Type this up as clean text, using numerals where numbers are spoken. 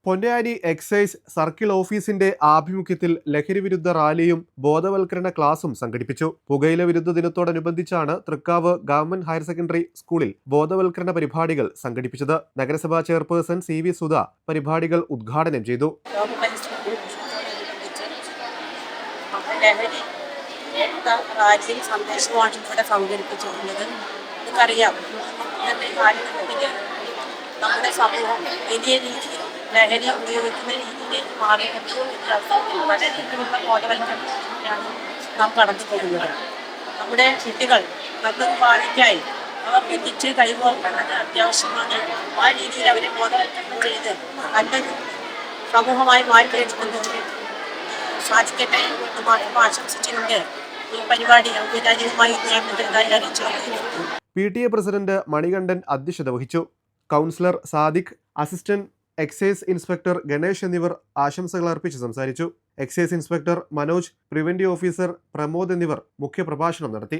Ponnani excise circle ഓഫീസിന്റെ ആഭിമുഖ്യത്തിൽ ലഹരിവിരുദ്ധ റാലിയും ബോധവൽക്കരണ ക്ലാസും സംഘടിപ്പിച്ചു. പുകയില വിരുദ്ധ ദിനത്തോടനുബന്ധിച്ചാണ് തൃക്കാവ് ഗവൺമെന്റ് ഹയർ സെക്കൻഡറി സ്കൂളിൽ ബോധവൽക്കരണ പരിപാടികൾ സംഘടിപ്പിച്ചത്. നഗരസഭാ ചെയർപേഴ്സൺ CV സുധ പരിപാടികൾ ഉദ്ഘാടനം ചെയ്തു. സന്ദേശമാണ് ഇവിടെ സംഘടിപ്പിച്ചിട്ടുള്ളത്. നിങ്ങൾക്കറിയാം, നമ്മുടെ സമൂഹം വലിയ രീതിയിൽ ലഹരി ഉപയോഗിക്കുന്ന രീതിയിലേക്ക് മാറിയിട്ടുള്ള രീതിയിലുള്ള ബോധവൽക്കരണത്തിലാണ് നാം കടന്നു പോകുന്നത്. നമ്മുടെ കുട്ടികൾ നല്ലൊരു ഭാവിക്കായി അവർ എത്തിച്ച് കൈകോർക്കുന്നത് അത്യാവശ്യമാണ്. ആ രീതിയിൽ അവരെ ബോധവൽക്കരണം ചെയ്ത് നല്ലൊരു സമൂഹമായി മാറ്റിയെടുക്കുന്നത് സാധിക്കട്ടെ എന്ന് ആശംസിച്ചുകൊണ്ട് ഈ പരിപാടി ഔപചാരികമായി ഉദ്ഘാടനത്തിനായി അറിയിച്ചു. PTA പ്രസിഡന്റ് മണികണ്ഠൻ അധ്യക്ഷത വഹിച്ചു. Councillor Sadiq, assistant excise inspector Ganesh എന്നിവർ ആശംസകൾ അർപ്പിച്ച് സംസാരിച്ചു. Excise inspector Manoj, preventive officer Pramod എന്നിവർ മുഖ്യപ്രഭാഷണം നടത്തി.